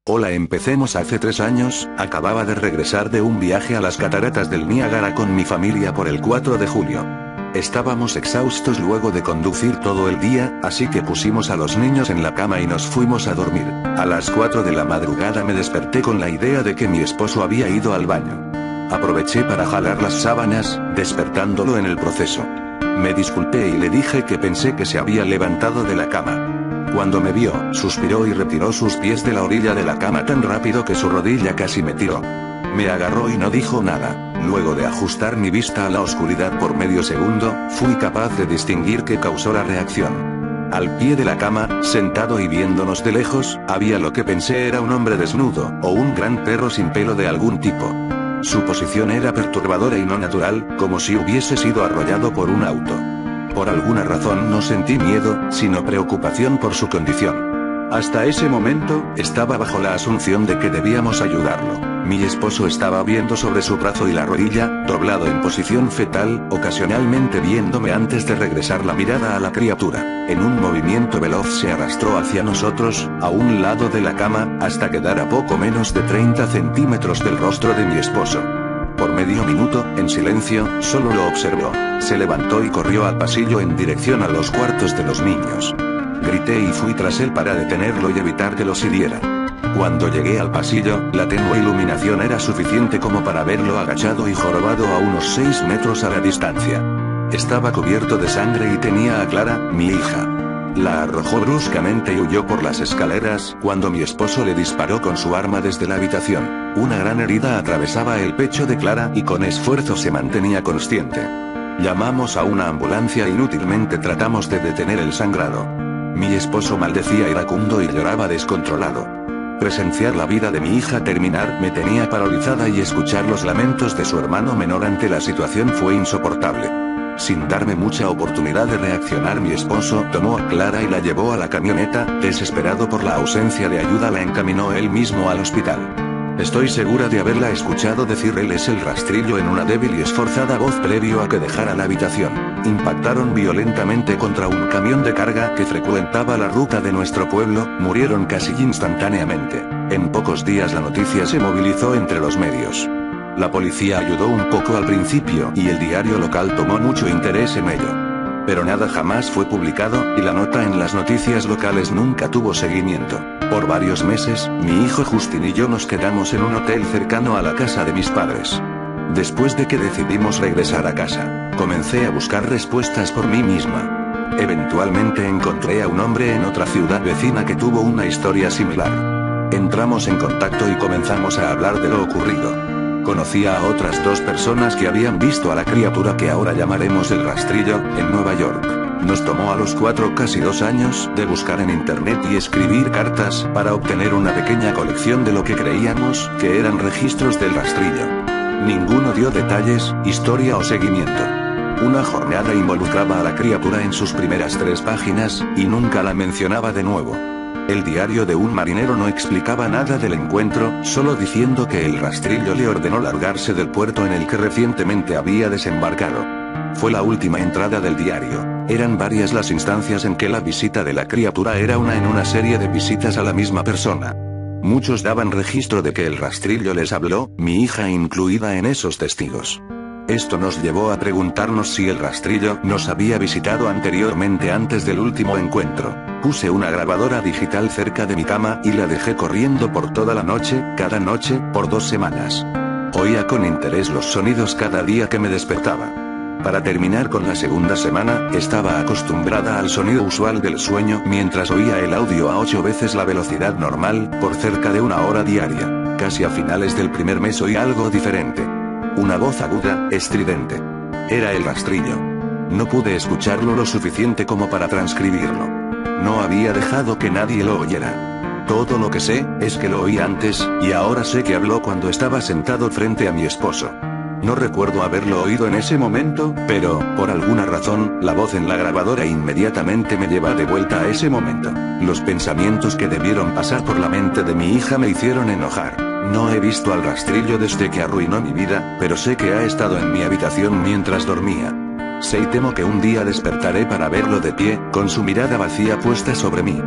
Hola, empecemos. Hace 3 años, acababa de regresar de un viaje a las cataratas del Niágara con mi familia por el 4 de julio. Estábamos exhaustos luego de conducir todo el día, así que pusimos a los niños en la cama y nos fuimos a dormir. A las 4 de la madrugada me desperté con la idea de que mi esposo había ido al baño. Aproveché para jalar las sábanas, despertándolo en el proceso. Me disculpé y le dije que pensé que se había levantado de la cama. Cuando me vio, suspiró y retiró sus pies de la orilla de la cama tan rápido que su rodilla casi me tiró. Me agarró y no dijo nada. Luego de ajustar mi vista a la oscuridad por medio segundo, fui capaz de distinguir qué causó la reacción. Al pie de la cama, sentado y viéndonos de lejos, había lo que pensé era un hombre desnudo, o un gran perro sin pelo de algún tipo. Su posición era perturbadora y no natural, como si hubiese sido arrollado por un auto. Por alguna razón no sentí miedo, sino preocupación por su condición. Hasta ese momento, estaba bajo la asunción de que debíamos ayudarlo. Mi esposo estaba viendo sobre su brazo y la rodilla, doblado en posición fetal, ocasionalmente viéndome antes de regresar la mirada a la criatura. En un movimiento veloz se arrastró hacia nosotros, a un lado de la cama, hasta quedar a poco menos de 30 centímetros del rostro de mi esposo. Por medio minuto, en silencio, solo lo observó. Se levantó y corrió al pasillo en dirección a los cuartos de los niños. Grité y fui tras él para detenerlo y evitar que los hiriera. Cuando llegué al pasillo, la tenue iluminación era suficiente como para verlo agachado y jorobado a unos 6 metros a la distancia. Estaba cubierto de sangre y tenía a Clara, mi hija. La arrojó bruscamente y huyó por las escaleras, cuando mi esposo le disparó con su arma desde la habitación. Una gran herida atravesaba el pecho de Clara y con esfuerzo se mantenía consciente. Llamamos a una ambulancia e inútilmente tratamos de detener el sangrado. Mi esposo maldecía iracundo y lloraba descontrolado. Presenciar la vida de mi hija terminar me tenía paralizada y escuchar los lamentos de su hermano menor ante la situación fue insoportable. Sin darme mucha oportunidad de reaccionar, mi esposo tomó a Clara y la llevó a la camioneta. Desesperado por la ausencia de ayuda, la encaminó él mismo al hospital. Estoy segura de haberla escuchado decir "él es el rastrillo" en una débil y esforzada voz previo a que dejara la habitación. Impactaron violentamente contra un camión de carga que frecuentaba la ruta de nuestro pueblo, murieron casi instantáneamente. En pocos días la noticia se movilizó entre los medios. La policía ayudó un poco al principio y el diario local tomó mucho interés en ello. Pero nada jamás fue publicado, y la nota en las noticias locales nunca tuvo seguimiento. Por varios meses, mi hijo Justin y yo nos quedamos en un hotel cercano a la casa de mis padres. Después de que decidimos regresar a casa, comencé a buscar respuestas por mí misma. Eventualmente encontré a un hombre en otra ciudad vecina que tuvo una historia similar. Entramos en contacto y comenzamos a hablar de lo ocurrido. Conocía a otras 2 personas que habían visto a la criatura que ahora llamaremos el rastrillo, en Nueva York. Nos tomó a los 4 casi 2 años de buscar en internet y escribir cartas para obtener una pequeña colección de lo que creíamos que eran registros del rastrillo. Ninguno dio detalles, historia o seguimiento. Una jornada involucraba a la criatura en sus primeras 3 páginas, y nunca la mencionaba de nuevo. El diario de un marinero no explicaba nada del encuentro, solo diciendo que el rastrillo le ordenó largarse del puerto en el que recientemente había desembarcado. Fue la última entrada del diario. Eran varias las instancias en que la visita de la criatura era una en una serie de visitas a la misma persona. Muchos daban registro de que el rastrillo les habló, mi hija incluida en esos testigos. Esto nos llevó a preguntarnos si el rastrillo nos había visitado anteriormente antes del último encuentro. Puse una grabadora digital cerca de mi cama y la dejé corriendo por toda la noche, cada noche, por 2 semanas. Oía con interés los sonidos cada día que me despertaba. Para terminar con la segunda semana, estaba acostumbrada al sonido usual del sueño mientras oía el audio a 8 veces la velocidad normal, por cerca de 1 hora diaria. Casi a finales del primer mes oí algo diferente. Una voz aguda, estridente. Era el rastrillo. No pude escucharlo lo suficiente como para transcribirlo. No había dejado que nadie lo oyera. Todo lo que sé, es que lo oí antes, y ahora sé que habló cuando estaba sentado frente a mi esposo. No recuerdo haberlo oído en ese momento, pero, por alguna razón, la voz en la grabadora inmediatamente me lleva de vuelta a ese momento. Los pensamientos que debieron pasar por la mente de mi hija me hicieron enojar. No he visto al rastrillo desde que arruinó mi vida, pero sé que ha estado en mi habitación mientras dormía. Sé y temo que un día despertaré para verlo de pie, con su mirada vacía puesta sobre mí.